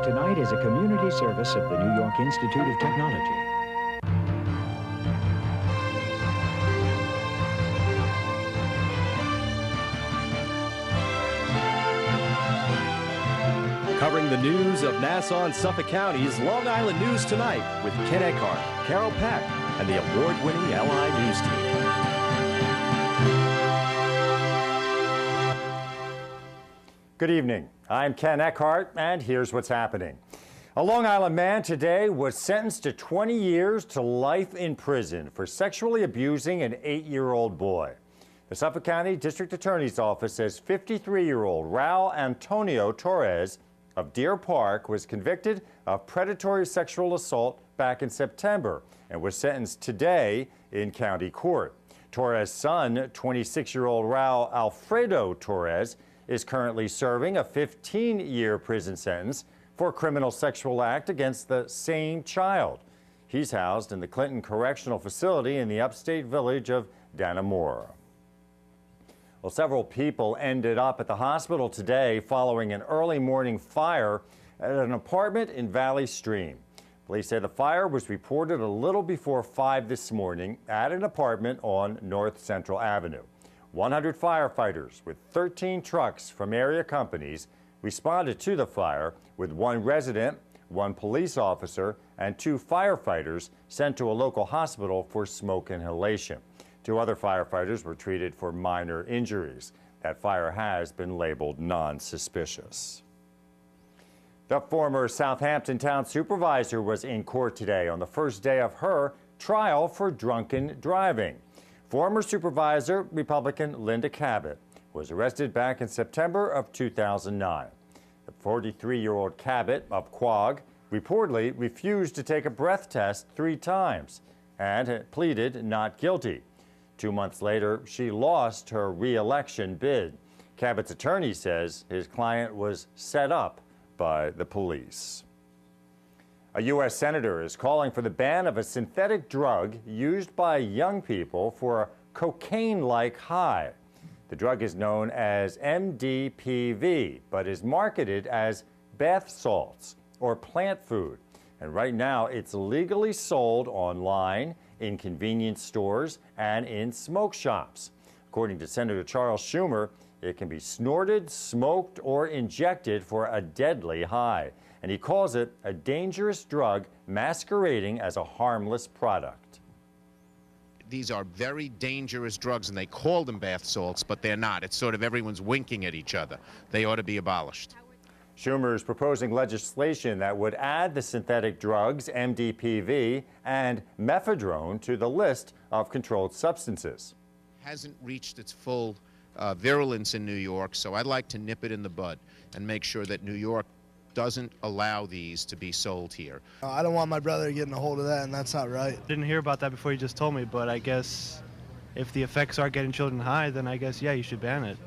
Tonight is a community service of the New York Institute of Technology. Covering the news of Nassau and Suffolk County's Long Island News Tonight with Ken Eckhart, Carol Peck, and the award-winning LI News team. Good evening. I'm Ken Eckhart, and here's what's happening. A Long Island man today was sentenced to 20 years to life in prison for sexually abusing an 8-year-old boy. The Suffolk County District Attorney's Office says 53-year-old Raul Antonio Torres of Deer Park was convicted of predatory sexual assault back in September and was sentenced today in county court. Torres' son, 26-year-old Raul Alfredo Torres, is currently serving a 15-year prison sentence for a criminal sexual act against the same child. He's housed in the Clinton Correctional Facility in the upstate village of Dannemora. Well, several people ended up at the hospital today following an early morning fire at an apartment in Valley Stream. Police say the fire was reported a little before 5 this morning at an apartment on North Central Avenue. 100 firefighters with 13 trucks from area companies responded to the fire, with 1 resident, 1 police officer, and 2 firefighters sent to a local hospital for smoke inhalation. 2 other firefighters were treated for minor injuries. That fire has been labeled non-suspicious. The former Southampton town supervisor was in court today on the first day of her trial for drunken driving. Former supervisor, Republican Linda Cabot, was arrested back in September of 2009. The 43-year-old Cabot of Quogue reportedly refused to take a breath test 3 times and pleaded not guilty. 2 months later, she lost her re-election bid. Cabot's attorney says his client was set up by the police. A U.S. senator is calling for the ban of a synthetic drug used by young people for a cocaine-like high. The drug is known as MDPV, but is marketed as bath salts or plant food. And right now, it's legally sold online, in convenience stores, and in smoke shops. According to Senator Charles Schumer, it can be snorted, smoked, or injected for a deadly high. And he calls it a dangerous drug masquerading as a harmless product. These are very dangerous drugs, and they call them bath salts, but they're not. It's sort of everyone's winking at each other. They ought to be abolished. Schumer is proposing legislation that would add the synthetic drugs MDPV and mephedrone to the list of controlled substances. Hasn't reached its full virulence in New York, so I'd like to nip it in the bud and make sure that New York doesn't allow these to be sold here. I don't want my brother getting a hold of that, and that's not right. Didn't hear about that before you just told me, but I guess if the effects are getting children high, then I guess, yeah, you should ban it.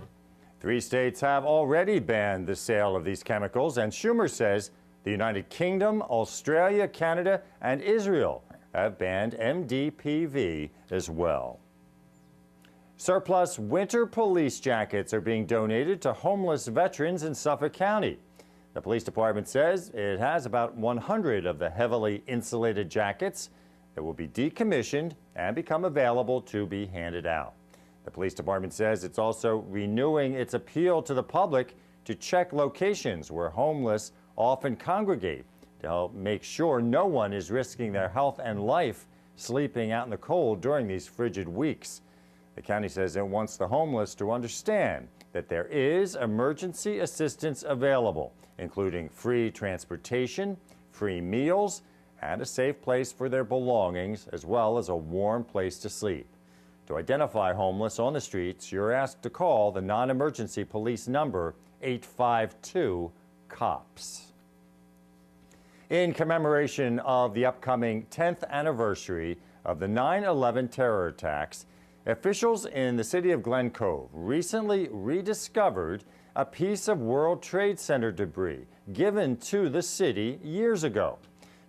3 states have already banned the sale of these chemicals, and Schumer says the United Kingdom, Australia, Canada, and Israel have banned MDPV as well. Surplus winter police jackets are being donated to homeless veterans in Suffolk County. The police department says it has about 100 of the heavily insulated jackets that will be decommissioned and become available to be handed out. The police department says it's also renewing its appeal to the public to check locations where homeless often congregate to help make sure no one is risking their health and life sleeping out in the cold during these frigid weeks. The county says it wants the homeless to understand that there is emergency assistance available, including free transportation, free meals, and a safe place for their belongings, as well as a warm place to sleep. To identify homeless on the streets, you're asked to call the non-emergency police number 852-COPS. In commemoration of the upcoming 10th anniversary of the 9/11 terror attacks, officials in the city of Glen Cove recently rediscovered a piece of World Trade Center debris given to the city years ago.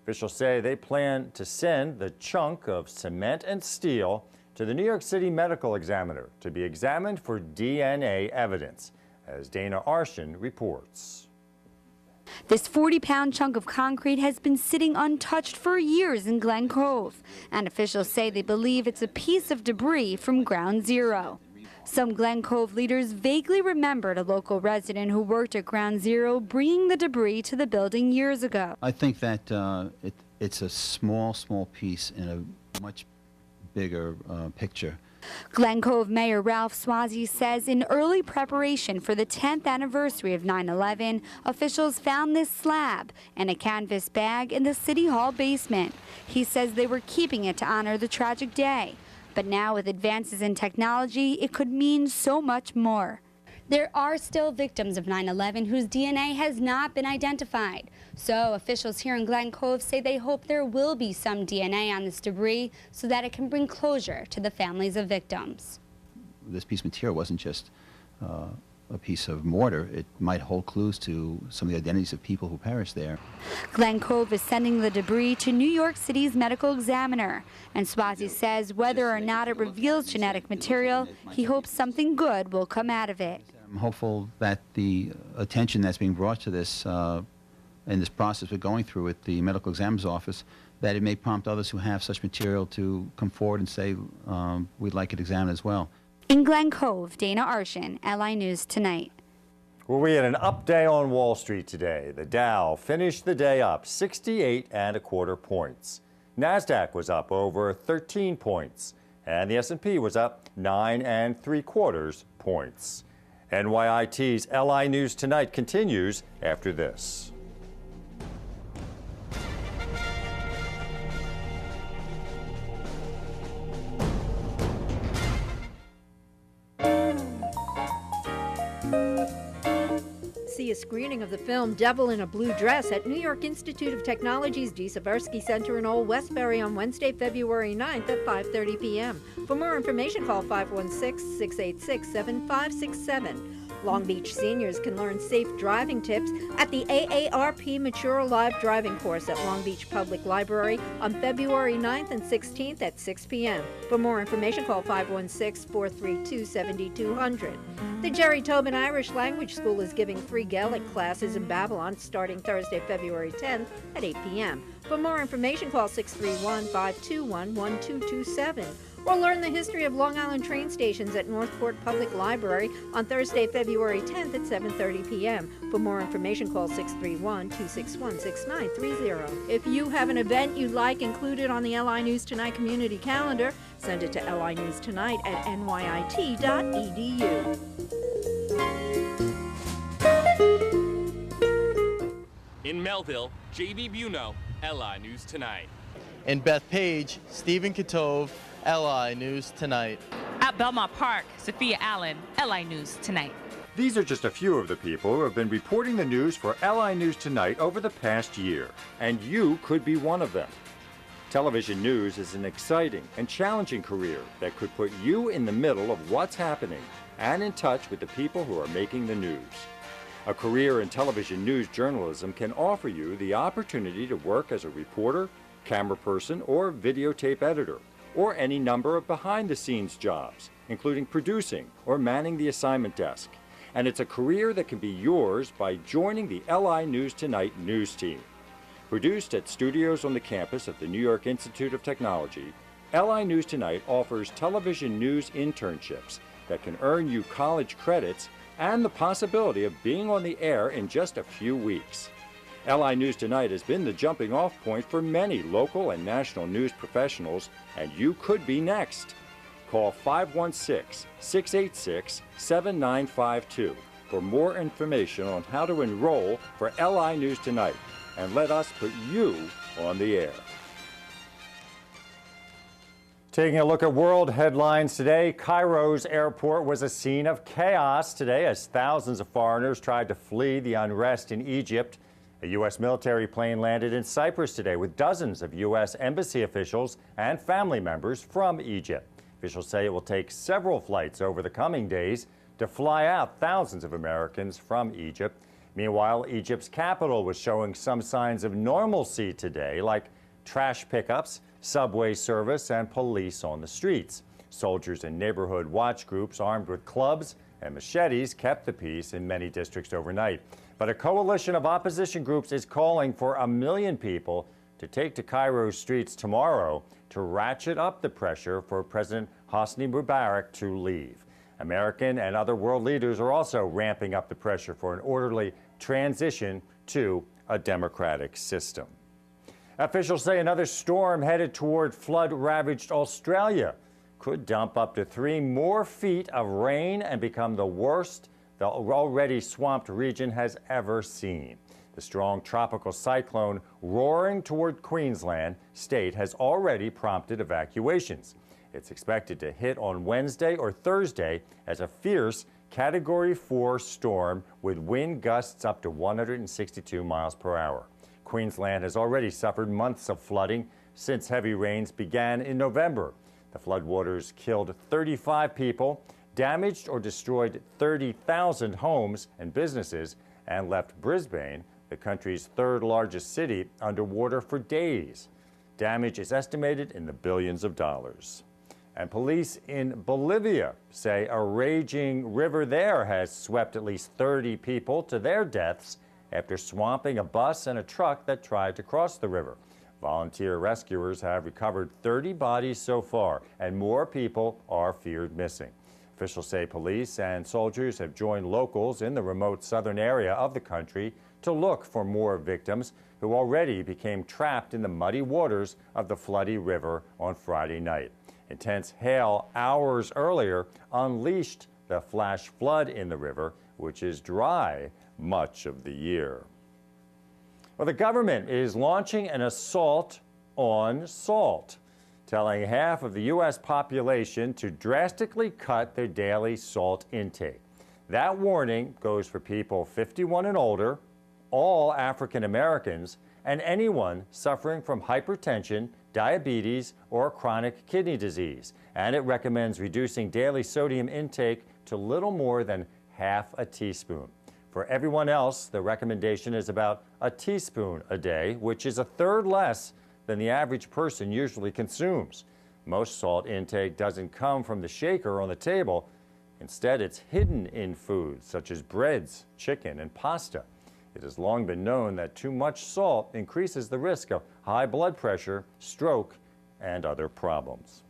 Officials say they plan to send the chunk of cement and steel to the New York City Medical Examiner to be examined for DNA evidence, as Dana Arshan reports. This 40-pound chunk of concrete has been sitting untouched for years in Glen Cove, and officials say they believe it's a piece of debris from Ground Zero. Some Glen Cove leaders vaguely remembered a local resident who worked at Ground Zero bringing the debris to the building years ago. I think that it's a small piece in a much bigger picture. Glen Cove Mayor Ralph Swazi says in early preparation for the 10th anniversary of 9/11, officials found this slab and a canvas bag in the City Hall basement. He says they were keeping it to honor the tragic day. But now with advances in technology, it could mean so much more. There are still victims of 9/11 whose DNA has not been identified. So officials here in Glen Cove say they hope there will be some DNA on this debris so that it can bring closure to the families of victims. This piece of material wasn't just a piece of mortar. It might hold clues to some of the identities of people who perished there. Glen Cove is sending the debris to New York City's medical examiner. And Swazi says whether or not it reveals genetic material, he hopes something good will come out of it. I'm hopeful that the attention that's being brought to this in this process we're going through at the medical examiner's office, that it may prompt others who have such material to come forward and say, we'd like it examined as well. In Glen Cove, Dana Arshin, LI News Tonight. Well, we had an up day on Wall Street today. The Dow finished the day up 68.25 points. NASDAQ was up over 13 points, and the S&P was up 9.75 points. NYIT's LI News Tonight continues after this. See a screening of the film Devil in a Blue Dress at New York Institute of Technology's G. Seversky Center in Old Westbury on Wednesday, February 9th at 5:30 p.m. For more information, call 516-686-7567. Long Beach seniors can learn safe driving tips at the AARP Mature Live Driving Course at Long Beach Public Library on February 9th and 16th at 6 p.m. For more information, call 516-432-7200. The Jerry Tobin Irish Language School is giving free Gaelic classes in Babylon starting Thursday, February 10th at 8 p.m. For more information, call 631-521-1227. Or learn the history of Long Island train stations at Northport Public Library on Thursday, February 10th at 7:30 p.m. For more information, call 631-261-6930. If you have an event you'd like included on the LI News Tonight community calendar, send it to linewstonight at nyit.edu. In Melville, J.B. Buno, LI News Tonight. In Bethpage, Stephen Katove, LI News Tonight. At Belmont Park, Sophia Allen, LI News Tonight. These are just a few of the people who have been reporting the news for LI News Tonight over the past year, and you could be one of them. Television news is an exciting and challenging career that could put you in the middle of what's happening and in touch with the people who are making the news. A career in television news journalism can offer you the opportunity to work as a reporter, camera person, or videotape editor, or any number of behind-the-scenes jobs, including producing or manning the assignment desk. And it's a career that can be yours by joining the LI News Tonight news team. Produced at studios on the campus of the New York Institute of Technology, LI News Tonight offers television news internships that can earn you college credits and the possibility of being on the air in just a few weeks. LI News Tonight has been the jumping-off point for many local and national news professionals, and you could be next. Call 516-686-7952 for more information on how to enroll for LI News Tonight, and let us put you on the air. Taking a look at world headlines today, Cairo's airport was a scene of chaos today as thousands of foreigners tried to flee the unrest in Egypt. A U.S. military plane landed in Cyprus today with dozens of U.S. embassy officials and family members from Egypt. Officials say it will take several flights over the coming days to fly out thousands of Americans from Egypt. Meanwhile, Egypt's capital was showing some signs of normalcy today, like trash pickups, subway service, and police on the streets. Soldiers and neighborhood watch groups armed with clubs and machetes kept the peace in many districts overnight. But a coalition of opposition groups is calling for 1 million people to take to Cairo's streets tomorrow to ratchet up the pressure for President Hosni Mubarak to leave. American and other world leaders are also ramping up the pressure for an orderly transition to a democratic system. Officials say another storm headed toward flood-ravaged Australia could dump up to 3 more feet of rain and become the worst the already swamped region has ever seen. The strong tropical cyclone roaring toward Queensland state has already prompted evacuations. It's expected to hit on Wednesday or Thursday as a fierce Category 4 storm with wind gusts up to 162 miles per hour. Queensland has already suffered months of flooding since heavy rains began in November. The floodwaters killed 35 people, damaged or destroyed 30,000 homes and businesses, and left Brisbane, the country's 3rd largest city, underwater for days. Damage is estimated in the billions of dollars. And police in Bolivia say a raging river there has swept at least 30 people to their deaths after swamping a bus and a truck that tried to cross the river. Volunteer rescuers have recovered 30 bodies so far, and more people are feared missing. Officials say police and soldiers have joined locals in the remote southern area of the country to look for more victims who already became trapped in the muddy waters of the floody river on Friday night. Intense hail hours earlier unleashed the flash flood in the river, which is dry much of the year. Well, the government is launching an assault on salt, telling half of the U.S. population to drastically cut their daily salt intake. That warning goes for people 51 and older, all African Americans, and anyone suffering from hypertension, diabetes, or chronic kidney disease. And it recommends reducing daily sodium intake to little more than half a teaspoon. For everyone else, the recommendation is about a teaspoon a day, which is 1/3 less than the average person usually consumes. Most salt intake doesn't come from the shaker on the table. Instead, it's hidden in foods such as breads, chicken, and pasta. It has long been known that too much salt increases the risk of high blood pressure, stroke, and other problems.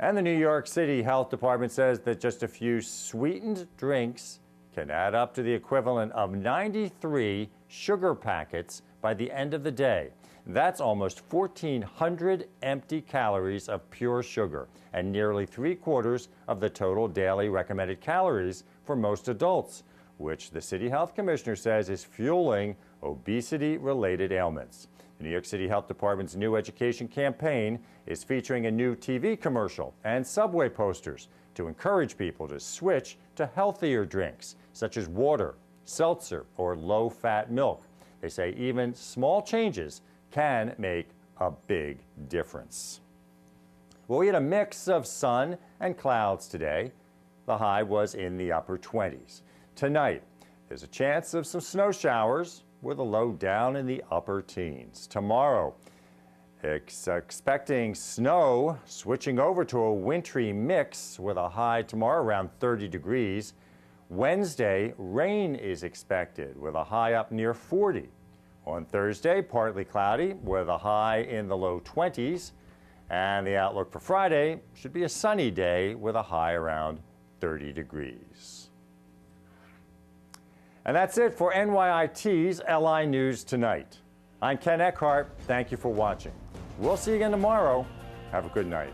And the New York City Health Department says that just a few sweetened drinks can add up to the equivalent of 93 sugar packets by the end of the day. That's almost 1,400 empty calories of pure sugar and nearly 3/4 of the total daily recommended calories for most adults, which the City Health Commissioner says is fueling obesity-related ailments. The New York City Health Department's new education campaign is featuring a new TV commercial and subway posters to encourage people to switch to healthier drinks, such as water, seltzer, or low-fat milk. They say even small changes can make a big difference. Well, we had a mix of sun and clouds today. The high was in the upper 20s. Tonight, there's a chance of some snow showers with a low down in the upper teens. Tomorrow, expecting snow switching over to a wintry mix with a high tomorrow around 30 degrees. Wednesday, rain is expected with a high up near 40. On Thursday, partly cloudy with a high in the low 20s. And the outlook for Friday should be a sunny day with a high around 30 degrees. And that's it for NYIT's LI News Tonight. I'm Ken Eckhart. Thank you for watching. We'll see you again tomorrow. Have a good night.